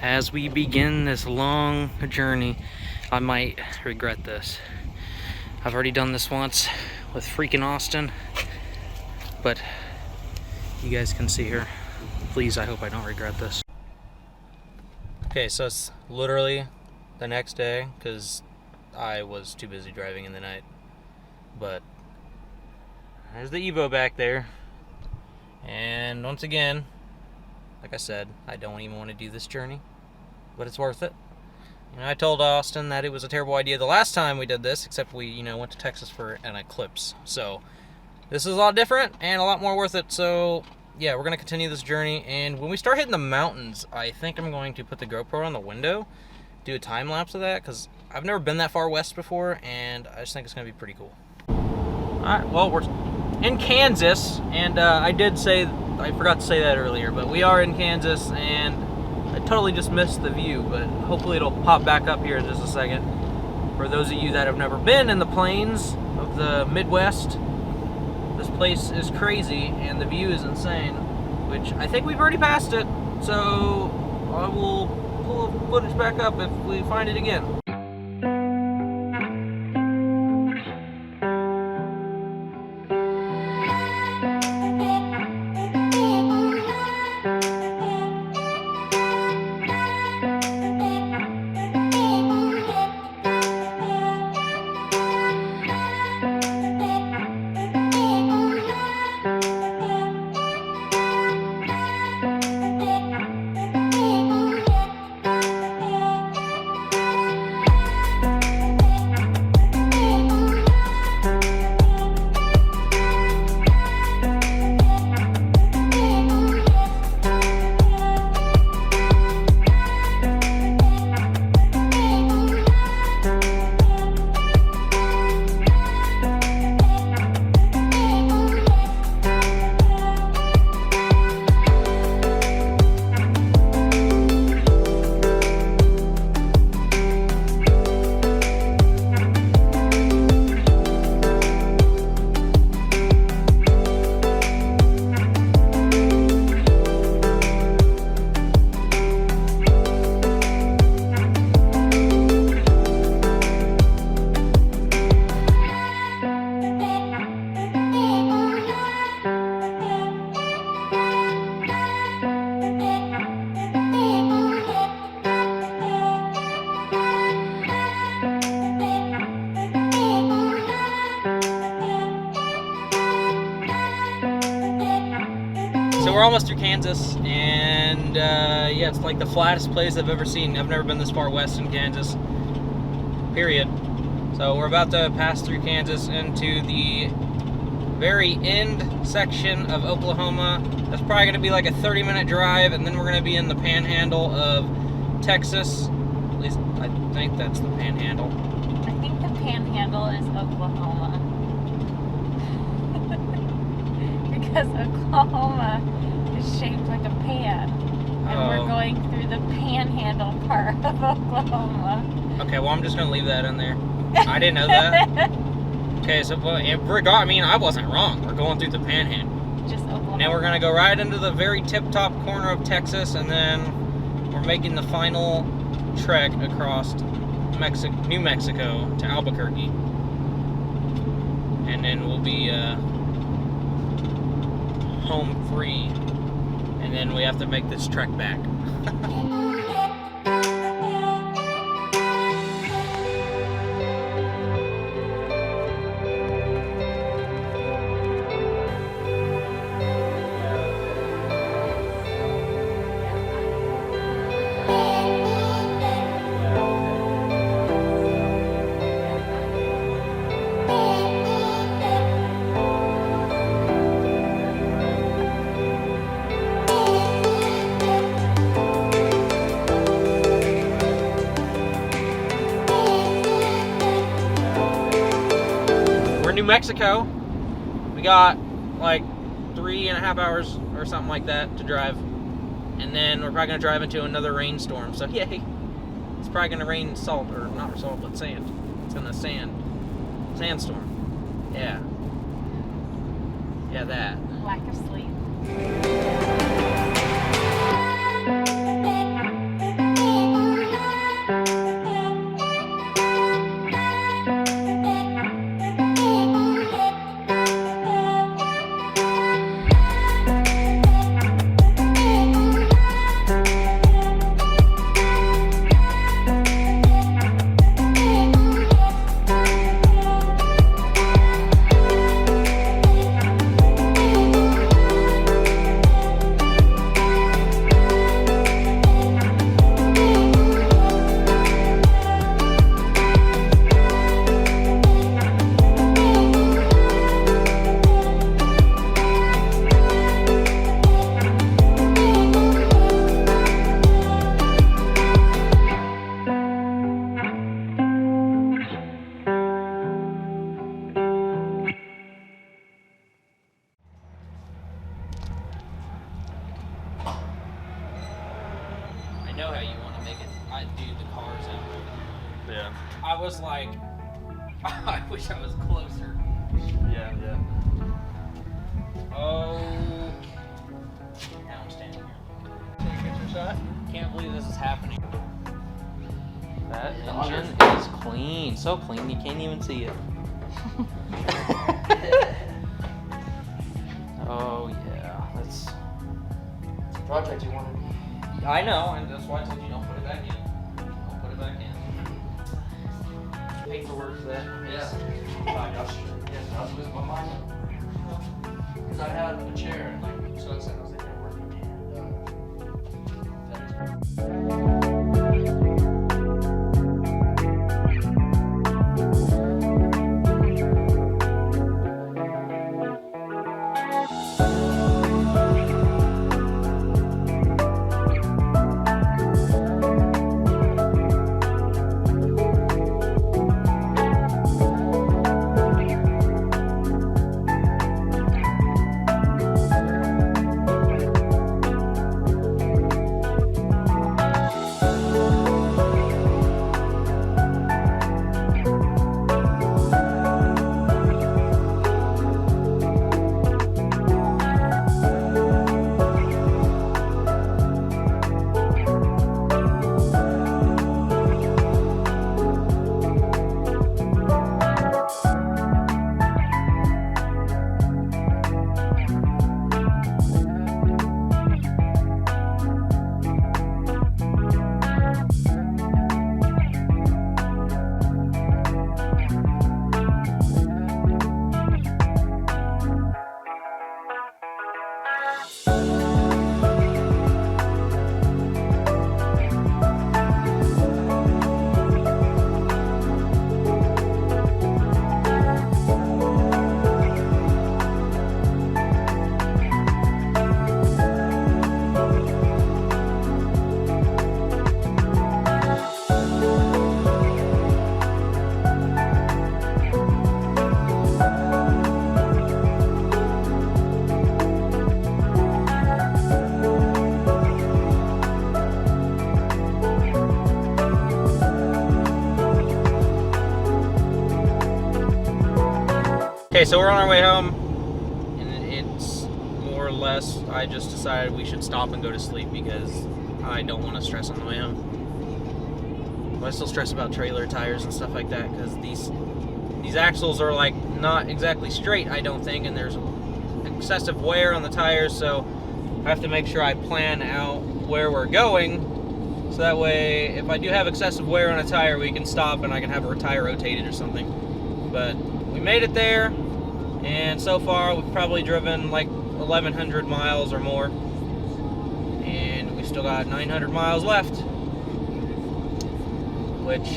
as we begin this long journey. I might regret this. I've already done this once with freaking Austin, but you guys can see here. Please, I hope I don't regret this. Okay, so it's literally the next day because I was too busy driving in the night. But there's the Evo back there. And once again, like I said, I don't even want to do this journey, but it's worth it. You know, I told Austin that it was a terrible idea the last time we did this, except we, went to Texas for an eclipse. So this is a lot different and a lot more worth it. So yeah, we're going to continue this journey. And when we start hitting the mountains, I think I'm going to put the GoPro on the window, do a time lapse of that, because I've never been that far west before, and I just think it's going to be pretty cool. Alright, well, we're in Kansas, and I forgot to say that earlier, but we are in Kansas, and I totally just missed the view, but hopefully it'll pop back up here in just a second. For those of you that have never been in the plains of the Midwest, this place is crazy, and the view is insane, which I think we've already passed it, so I will pull the footage back up if we find it again. So we're almost through Kansas, and yeah, it's like the flattest place I've ever seen. I've never been this far west in Kansas, period. So we're about to pass through Kansas into the very end section of Oklahoma. That's probably going to be like a 30-minute drive, and then we're going to be in the panhandle of Texas. At least I think that's the panhandle. I think the panhandle is Oklahoma. Because Oklahoma is shaped like a pan, and we're going through the panhandle part of Oklahoma. Okay, well, I'm just going to leave that in there. I didn't know that. Okay, so, I mean, I wasn't wrong. We're going through the panhandle. Just Oklahoma. Now we're going to go right into the very tip-top corner of Texas, and then we're making the final trek across New Mexico to Albuquerque. And then we'll be home free, and then we have to make this trek back. New Mexico. We got like 3.5 hours or something like that to drive, and then we're probably gonna drive into another rainstorm. So yay! It's probably gonna rain salt, or not salt, but sand. It's gonna sandstorm. Yeah, that. Lack of sleep. how you want to make it. Dude, the car's out. Yeah. I was like, I wish I was closer. Yeah, yeah. Oh. Now I'm standing here. Take a picture shot. Can't believe this is happening. That engine is clean. So clean you can't even see it. Oh yeah, that's It's a project you wanted. I know, and that's why I told you don't put it back in. Don't put it back in. Paperwork that. Yeah. Yes, I was losing my mind. Because I had a chair and like, so I was in there working and Okay, so we're on our way home, and it's more or less, I just decided we should stop and go to sleep because I don't want to stress on the way home. But I still stress about trailer tires and stuff like that because these axles are like not exactly straight, I don't think, and there's excessive wear on the tires, so I have to make sure I plan out where we're going, so that way if I do have excessive wear on a tire, we can stop and I can have a tire rotated or something. But we made it there, and so far we've probably driven like 1,100 miles or more, and we've still got 900 miles left, which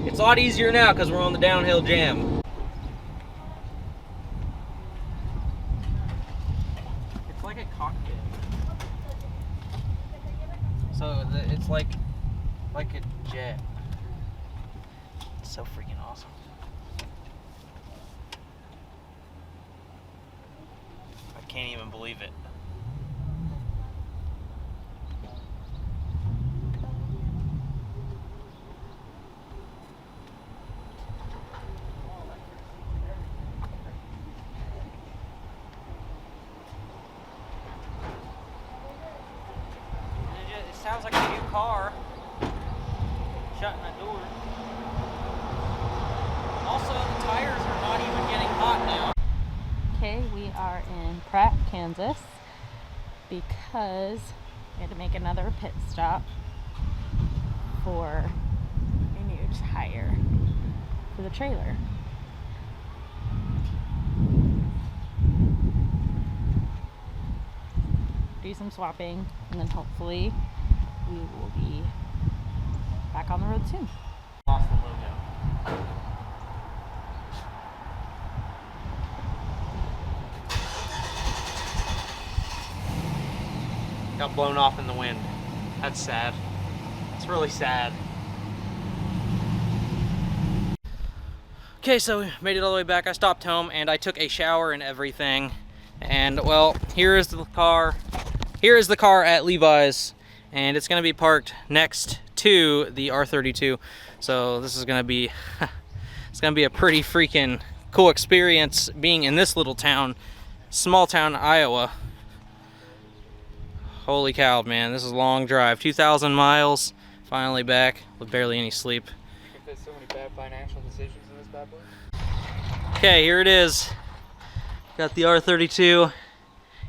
it's a lot easier now because we're on the downhill jam. It's like a cockpit, so it's like a jet. It's so freaking awesome. I can't even believe it. It sounds like a new car. Shutting that door. Also, the tires are not even getting hot now. Okay, we are in Pratt, Kansas, because we had to make another pit stop for a new tire for the trailer. Do some swapping, and then hopefully we will be back on the road soon. Lost the logo. Got blown off in the wind. That's sad. It's really sad. Okay, so we made it all the way back. I stopped home and I took a shower and everything. And well, here is the car. Here is the car at Levi's. and it's going to be parked next to the R32. So this is going to be it's going to be a pretty freaking cool experience being in this little town, small town Iowa. Holy cow, man, this is a long drive. 2,000 miles, finally back with barely any sleep. You can fit so many bad financial decisions in this bad boy. Okay, here it is. Got the R32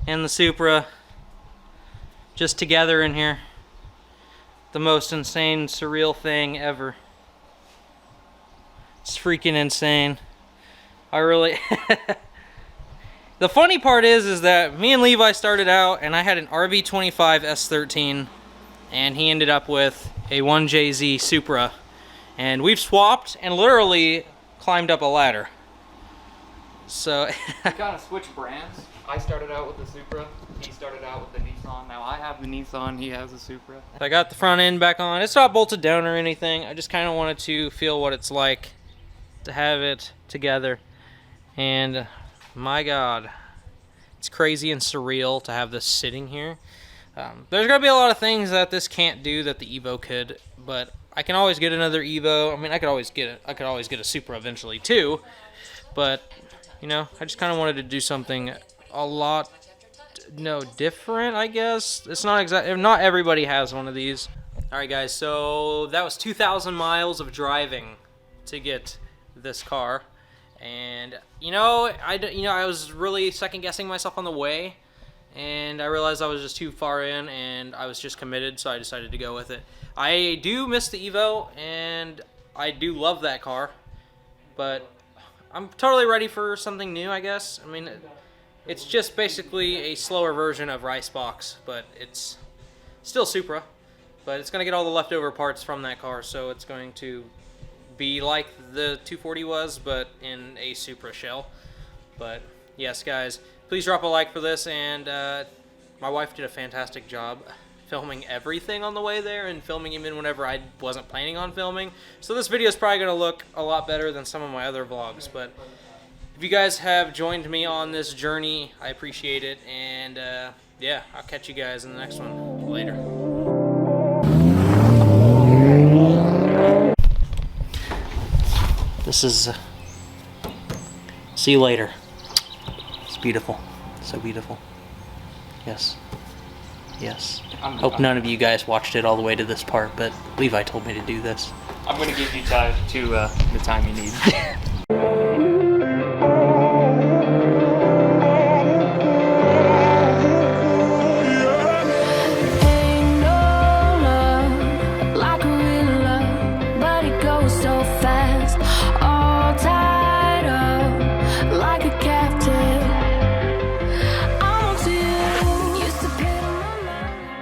and the Supra just together in here. The most insane, surreal thing ever. It's freaking insane. I really... The funny part is that me and Levi started out and I had an RB25 S13 and he ended up with a 1JZ Supra. And we've swapped and literally climbed up a ladder. So... We kind of switched brands. I started out with the Supra, he started out with the Nissan. Now I have the Nissan, he has the Supra. I got the front end back on. It's not bolted down or anything. I just kind of wanted to feel what it's like to have it together. And my God, it's crazy and surreal to have this sitting here. There's gonna be a lot of things that this can't do that the Evo could, but I can always get another Evo. I mean, I could always get a Supra eventually too, but you know, I just kind of wanted to do something a lot different, I guess. It's not exactly, not everybody has one of these. All right, guys, so that was 2,000 miles of driving to get this car. And you know, I was really second guessing myself on the way, and I realized I was just too far in and I was just committed, so I decided to go with it. I do miss the Evo and I do love that car, but I'm totally ready for something new, I guess. I mean, it's just basically a slower version of Ricebox, but it's still Supra, but it's gonna get all the leftover parts from that car, so it's going to be like the 240 was, but in a Supra shell. But yes, guys, please drop a like for this, and my wife did a fantastic job filming everything on the way there and filming even whenever I wasn't planning on filming. So this video is probably going to look a lot better than some of my other vlogs, but if you guys have joined me on this journey, I appreciate it, and yeah, I'll catch you guys in the next one. Later. This is, see you later. It's beautiful, so beautiful. Yes, yes. Hope none of you guys watched it all the way to this part, but Levi told me to do this. I'm going to give you time to the time you need.